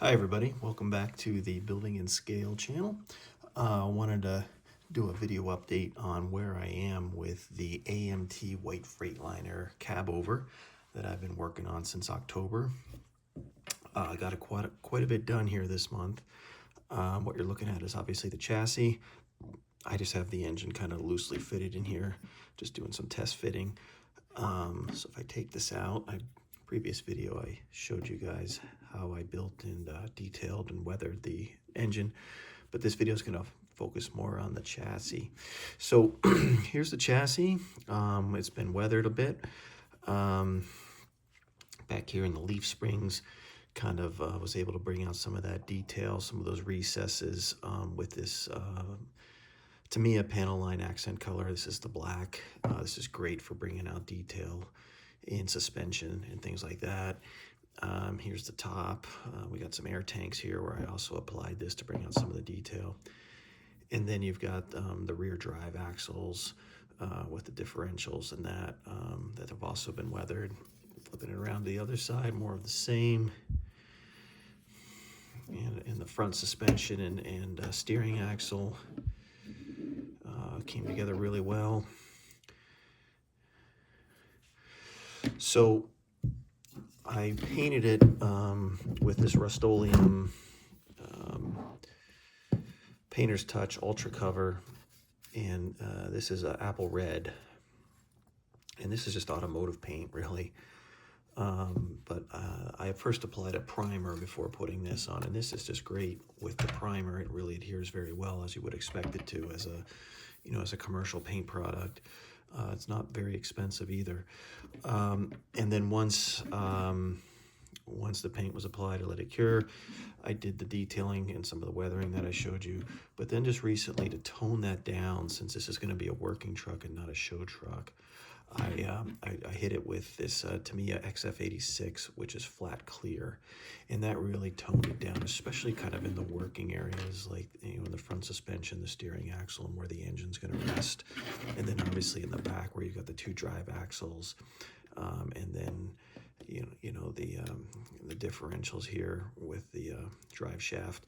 Hi everybody, welcome back to the Building and Scale channel. I wanted to do a video update on where I am with the AMT White Freightliner cab over that I've been working on since October. I got quite a bit done here this month. What you're looking at is obviously the chassis. I just have the engine kind of loosely fitted in here, just doing some test fitting. So if I take this out, previous video I showed you guys how I built and detailed and weathered the engine, but this video is going to focus more on the chassis. So here's the chassis. It's been weathered a bit. Back here in the leaf springs, kind of was able to bring out some of that detail, some of those recesses with this Tamiya panel line accent color. This is the black. This is great for bringing out detail in suspension and things like that. Here's the top. We got some air tanks here where I also applied this to bring out some of the detail. And then you've got the rear drive axles with the differentials and that have also been weathered. Flipping it around to the other side, more of the same. And in the front suspension and steering axle came together really well. So I painted it with this Rust-Oleum Painter's Touch Ultra Cover, and this is apple red, and this is just automotive paint really. But I first applied a primer before putting this on, and this is just great with the primer. It really adheres very well, as you would expect it to as a commercial paint product. It's not very expensive either. And then once the paint was applied, I let it cure. I did the detailing and some of the weathering that I showed you. But then just recently, to tone that down, since this is going to be a working truck and not a show truck, I hit it with this Tamiya XF86, which is flat clear, and that really toned it down, especially kind of in the working areas, like in the front suspension, the steering axle, and where the engine's going to rest, and then obviously in the back where you've got the two drive axles, and then the differentials here with the drive shaft.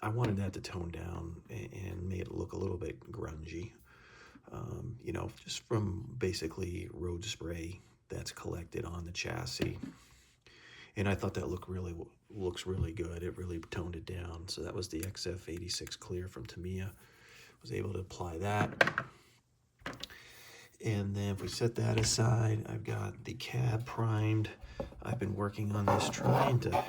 I wanted that to tone down and made it look a little bit grungy. Just from basically road spray that's collected on the chassis. And I thought that looks really good. It really toned it down. So that was the XF86 Clear from Tamiya. Was able to apply that. And then if we set that aside, I've got the cab primed. I've been working on this, trying to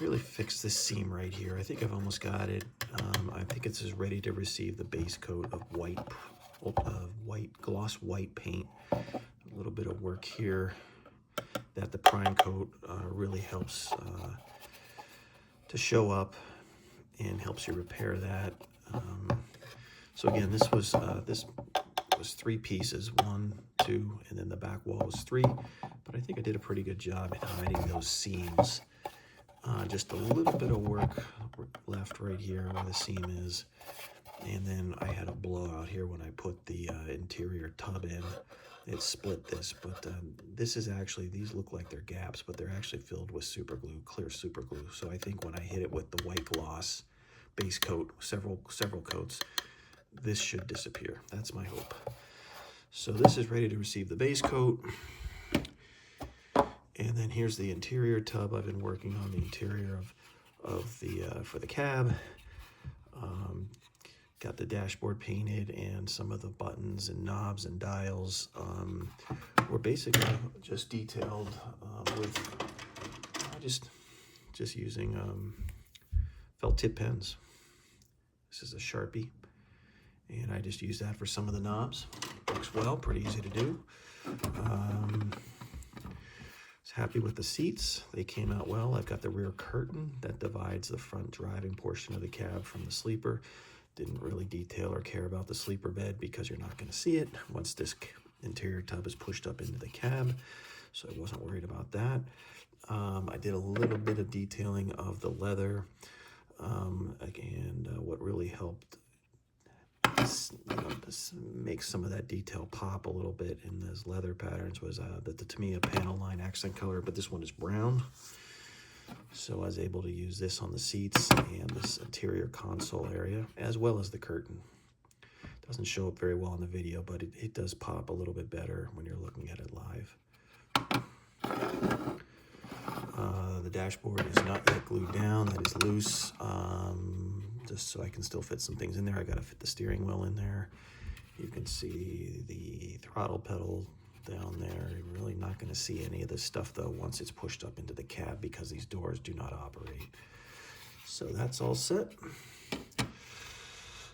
really fix this seam right here. I think I've almost got it. I think it's just ready to receive the base coat of gloss white paint. A little bit of work here that the prime coat really helps to show up and helps you repair that. So again, this was 3 pieces, 1, 2, and then the back wall was 3. But I think I did a pretty good job at hiding those seams. Just a little bit of work left right here where the seam is, and then I had a blowout here when I put the interior tub in. It split this, but this is actually, these look like they're gaps, but they're actually filled with super glue, clear super glue. So I think when I hit it with the white gloss base coat, several coats, this should disappear. That's my hope. So this is ready to receive the base coat. And then here's the interior tub. I've been working on the interior for the cab. Got the dashboard painted, and some of the buttons and knobs and dials were basically just detailed with just using felt tip pens. This is a Sharpie, and I just use that for some of the knobs. Works well, pretty easy to do. Happy with the seats. They came out well. I've got the rear curtain that divides the front driving portion of the cab from the sleeper. Didn't really detail or care about the sleeper bed because you're not going to see it once this interior tub is pushed up into the cab, so I wasn't worried about that. I did a little bit of detailing of the leather, and what really helped this makes some of that detail pop a little bit in those leather patterns was the Tamiya panel line accent color, but this one is brown. So I was able to use this on the seats and this interior console area, as well as the curtain. Doesn't show up very well in the video, but it does pop a little bit better when you're looking at it live. The dashboard is not yet glued down. That is loose. Just so I can still fit some things in there. I got to fit the steering wheel in there. You can see the throttle pedal down there. You're really not going to see any of this stuff though once it's pushed up into the cab because these doors do not operate. So that's all set.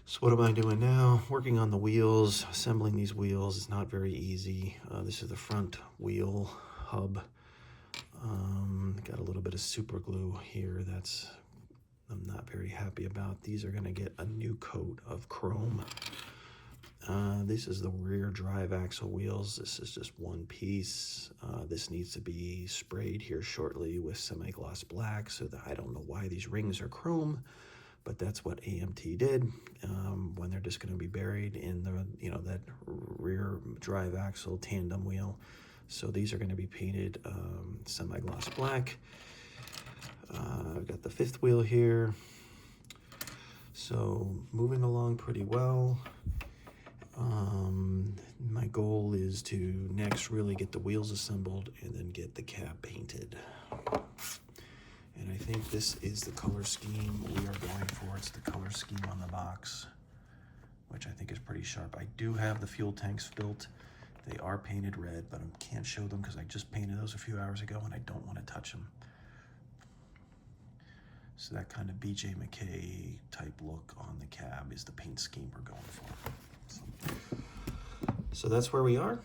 So what am I doing now? Working on the wheels. Assembling these wheels is not very easy. This is the front wheel hub. Got a little bit of super glue here that's I'm not very happy about. These are going to get a new coat of chrome. This is the rear drive axle wheels. This is just one piece. This needs to be sprayed here shortly with semi-gloss black, so that I don't know why these rings are chrome, but that's what AMT did when they're just going to be buried in the that rear drive axle tandem wheel. So these are going to be painted semi-gloss black. I've got the fifth wheel here. So moving along pretty well. My goal is to next really get the wheels assembled and then get the cab painted. And I think this is the color scheme we are going for. It's the color scheme on the box, which I think is pretty sharp. I do have the fuel tanks built. They are painted red, but I can't show them because I just painted those a few hours ago and I don't want to touch them. So that kind of BJ McKay type look on the cab is the paint scheme we're going for. So that's where we are.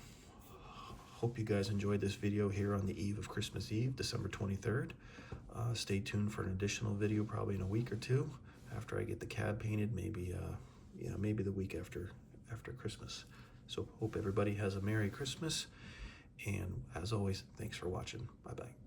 Hope you guys enjoyed this video here on the eve of Christmas Eve, December 23rd. Stay tuned for an additional video probably in a week or two after I get the cab painted, maybe maybe the week after Christmas. So hope everybody has a Merry Christmas, and as always, thanks for watching. Bye-bye.